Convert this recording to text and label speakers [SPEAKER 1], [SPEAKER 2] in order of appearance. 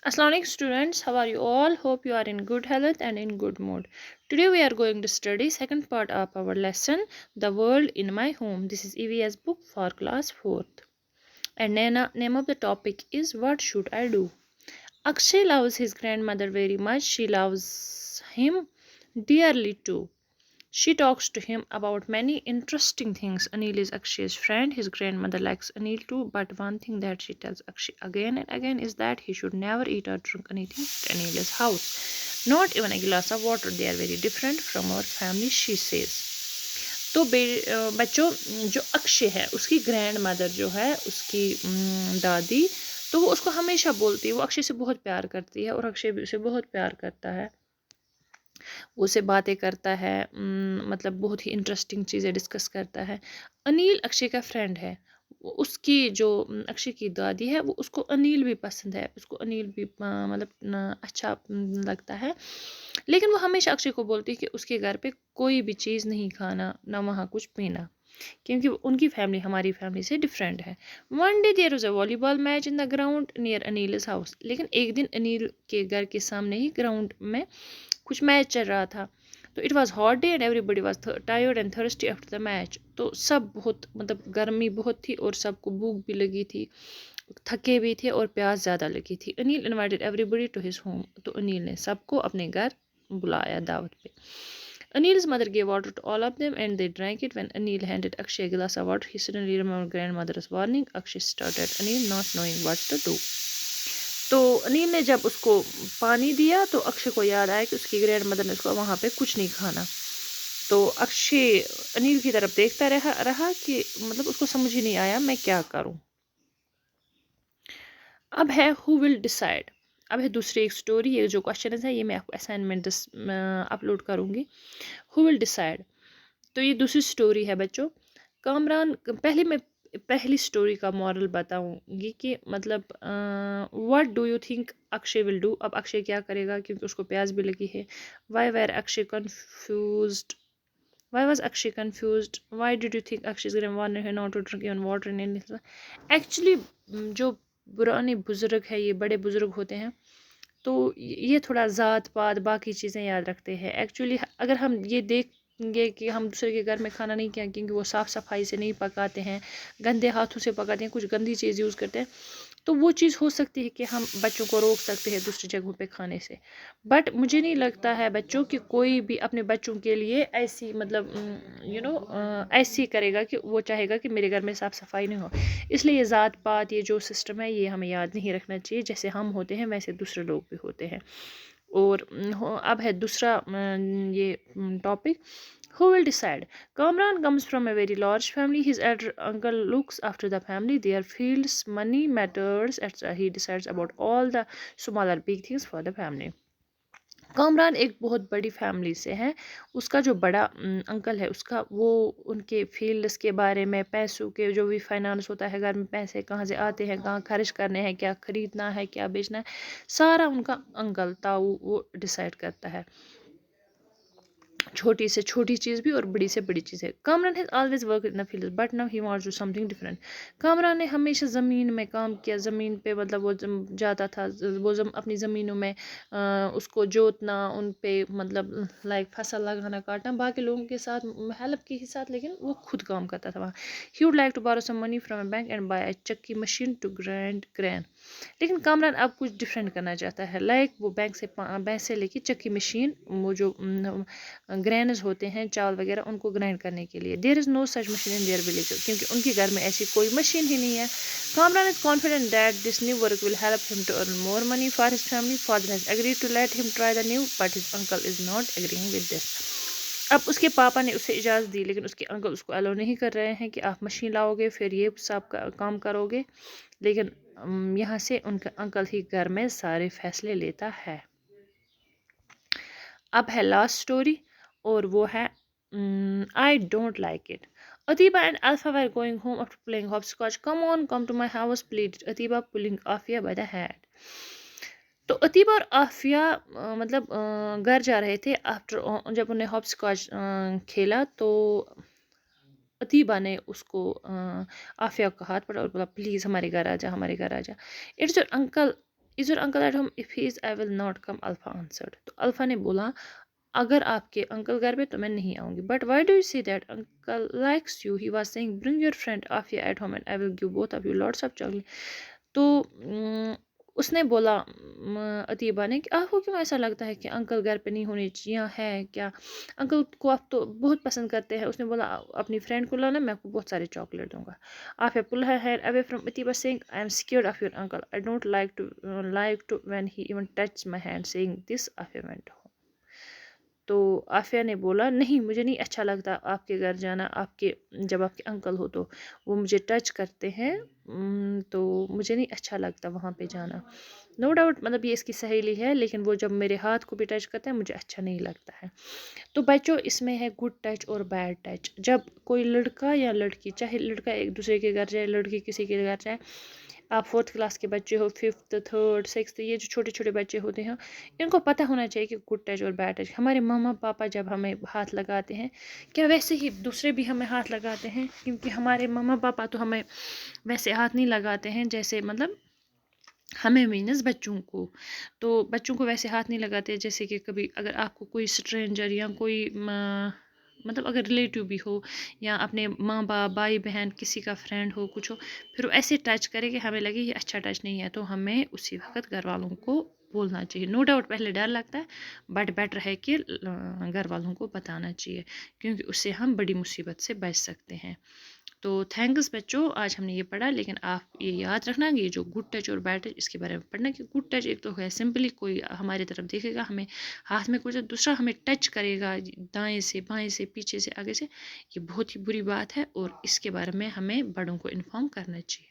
[SPEAKER 1] Assalamu alaikum students, how are you all? Hope you are in good health and in good mood. Today we are going to study second part of our lesson, The World in My Home. This is EVS book for class 4th. And name of the topic is What Should I Do? Akshay loves his grandmother very much. She loves him dearly too. She talks to him about many interesting things. Anil is Akshay's friend. His grandmother likes Anil too, but one thing that she tells Akshay again and again is that he should never eat or drink anything at Anil's house. Not even a glass of water. They are very different from our family, she says. तो बच्चों जो अक्षय है उसकी grand mother जो है उसकी दादी तो वो उसको हमेशा बोलती है वो अक्षय से बहुत प्यार करती है और अक्षय भी उसे बहुत प्यार करता है वो उससे बातें करता है मतलब बहुत ही इंटरेस्टिंग चीज़ें डिस्कस करता है अनिल अक्षय का फ्रेंड है उसकी जो अक्षय की दादी है वो उसको अनिल भी पसंद है उसको अनिल भी मतलब अच्छा लगता है लेकिन वो हमेशा अक्षय को बोलती है कि उसके घर पे कोई भी चीज़ नहीं खाना ना वहाँ कुछ पीना क्योंकि उनकी फैमिली हमारी फैमिली से डिफरेंट है one day there was a volleyball match in the ground near Anil's house लेकिन एक दिन अनिल के घर के सामने ही ग्राउंड में कुछ मैच चल रहा था तो it was hot day and everybody was tired and thirsty after the match तो सब बहुत मतलब गर्मी बहुत थी और सबको भूख भी लगी थी थके भी थे और प्यास ज़्यादा लगी थी Anil invited everybody to his home तो अनिल ने सबको अपने घर बुलाया दावत पे Anil's mother gave water to all of them and they drank it. When Anil handed Akshay a glass of water, he suddenly remembered grandmother's warning. Akshay stared at Anil, not knowing what to do. तो अनिल ने जब उसको पानी दिया तो अक्षय को याद आया कि उसकी ग्रैंड मदर ने उसको वहाँ पे कुछ नहीं खाना तो अक्षय अनिल की तरफ देखता रहा कि मतलब उसको समझ ही नहीं आया मैं क्या करूँ अब है हु विल डिसाइड अब है दूसरी एक स्टोरी ये जो क्वेश्चन है ये मैं आपको असाइनमेंट अपलोड करूँगी हु विल डिसाइड तो ये दूसरी स्टोरी है बच्चों कामरान पहले मैं पहली स्टोरी का मॉरल बताऊंगी कि मतलब what do you think Akshay will do अब अक्षय क्या करेगा क्योंकि उसको प्यास भी लगी है why were Akshay confused why was Akshay confused why did you think Akshay is going to warn her not to drink even water in India actually जो पुराने बुजुर्ग है ये बड़े बुजुर्ग होते हैं तो ये थोड़ा ज़ात पात बाकी चीज़ें याद रखते हैं एक्चुअली अगर हम ये देखेंगे कि हम दूसरे के घर में खाना नहीं किया क्योंकि वो साफ़ सफाई से नहीं पकाते हैं गंदे हाथों से पकाते हैं कुछ गंदी चीज़ यूज़ करते हैं तो वो चीज़ हो सकती है कि हम बच्चों को रोक सकते हैं दूसरी जगहों पे खाने से बट मुझे नहीं लगता है बच्चों कि कोई भी अपने बच्चों के लिए ऐसी मतलब ऐसी करेगा कि वो चाहेगा कि मेरे घर में साफ़ सफाई नहीं हो इसलिए ये ज़ात पात ये जो सिस्टम है ये हमें याद नहीं रखना चाहिए जैसे हम होते हैं वैसे दूसरे लोग भी होते हैं और अब है दूसरा ये topic who will decide Kamran comes from a very large family his elder uncle looks after the family their fields money matters etc he decides about all the smaller big things for the family Kamran एक बहुत बड़ी family से है उसका जो बड़ा uncle है उसका वो उनके फील्ड्स के बारे में पैसों के जो भी फाइनेंस होता है घर में पैसे कहाँ से आते हैं कहाँ खर्च करने हैं क्या खरीदना है क्या बेचना है सारा उनका अंकल ताऊ वो डिसाइड करता है छोटी से छोटी चीज़ भी और बड़ी से बड़ी चीज़ है Kamran has always work in the field but now he wants to something different Kamran ने हमेशा ज़मीन में काम किया ज़मीन पे मतलब वो जाता था वो अपनी ज़मीनों में उसको जोतना उन पे मतलब लाइक फसल लगाना काटना बाकी लोगों के साथ हेल्प के साथ लेकिन वो खुद काम करता था वहाँ he would like to borrow some money from a bank and buy a chakki machine to grind grain लेकिन कामरान अब कुछ डिफरेंट करना चाहता है लाइक वो बैंक से लेके चक्की मशीन वो जो ग्रैनज होते हैं चावल वगैरह उनको ग्राइंड करने के लिए there is no such machine in their village क्योंकि उनके घर में ऐसी कोई मशीन ही नहीं है Kamran is confident that this new work will help him to earn more money for his family father has agreed to let him try the new but his uncle is not agreeing with this अब उसके पापा ने उसे इजाज़त दी लेकिन उसके uncle उसको allow नहीं कर रहे हैं कि आप मशीन लाओगे फिर ये सब काम करोगे लेकिन यहाँ से उनका अंकल ही घर में सारे फैसले लेता है अब है लास्ट स्टोरी और वो है आई don't like it Atiba and Alpha were going home after playing hopscotch. Come on, come to my house, pleaded Atiba, pulling Afia by the hand. तो अतीबा और आफिया मतलब घर जा रहे थे आफ्टर जब उन्हें हॉपस्कॉच खेला तो अतीबा ने उसको आफिया का हाथ पकड़ा और बोला प्लीज़ हमारे घर आ जा हमारे घर आ जा it's your uncle is your uncle at home, if he is I will not come, alpha answered. तो अल्फा ने बोला अगर आपके अंकल घर पे तो मैं नहीं आऊँगी। But why do you see that uncle likes you, he was saying bring your friend Afia at home and I will give both of you lots of chocolate. तो उसने बोला अतीबा ने कि आपको क्यों ऐसा लगता है कि अंकल घर पे नहीं होने चाहिए, यहाँ है क्या, अंकल को आप तो बहुत पसंद करते हैं। उसने बोला अपनी फ्रेंड को लाना, मैं आपको बहुत सारे चॉकलेट दूंगा। Afia pull her hair away from Atiba saying I am scared of your uncle, I don't like to when he even touch my hand. Saying this Afia went. तो आफिया ने बोला नहीं, मुझे नहीं अच्छा लगता आपके घर जाना, आपके जब आपके अंकल हो तो वो मुझे टच करते हैं, तो मुझे नहीं अच्छा लगता वहाँ पे जाना। नो डाउट मतलब ये इसकी सहेली है, लेकिन वो जब मेरे हाथ को भी टच करते हैं मुझे अच्छा नहीं लगता है। तो बच्चों इसमें है गुड टच और बैड टच। जब कोई लड़का या लड़की, चाहे लड़का एक दूसरे के घर जाए, लड़की किसी के घर जाए, आप 4th क्लास के बच्चे हो, 5th 3rd 6th, ये जो छोटे छोटे बच्चे होते हैं, इनको पता होना चाहिए कि गुड टच और बैड टच। हमारे मामा पापा जब हमें हाथ लगाते हैं, क्या वैसे ही दूसरे भी हमें हाथ लगाते हैं? क्योंकि हमारे मामा पापा तो हमें वैसे हाथ नहीं लगाते हैं जैसे मतलब हमें मीनस बच्चों को, तो बच्चों को वैसे हाथ नहीं लगाते जैसे कि कभी अगर आपको कोई स्ट्रेंजर या कोई मतलब अगर रिलेटिव भी हो या अपने माँ बाप भाई बहन किसी का फ्रेंड हो कुछ हो, फिर वो ऐसे टच करे कि हमें लगे ये अच्छा टच नहीं है, तो हमें उसी वक्त घर वालों को बोलना चाहिए। नो डाउट पहले डर लगता है, बट बेटर है कि घर वालों को बताना चाहिए, क्योंकि उससे हम बड़ी मुसीबत से बच सकते हैं। तो थैंक्स बच्चों, आज हमने ये पढ़ा, लेकिन आप ये याद रखना कि ये जो गुड टच और बैड टच इसके बारे में पढ़ना कि गुड टच एक तो है सिंपली कोई हमारी तरफ देखेगा, हमें हाथ में कुछ, दूसरा हमें टच करेगा दाएं से बाएं से पीछे से आगे से, ये बहुत ही बुरी बात है और इसके बारे में हमें बड़ों को इन्फॉर्म करना चाहिए।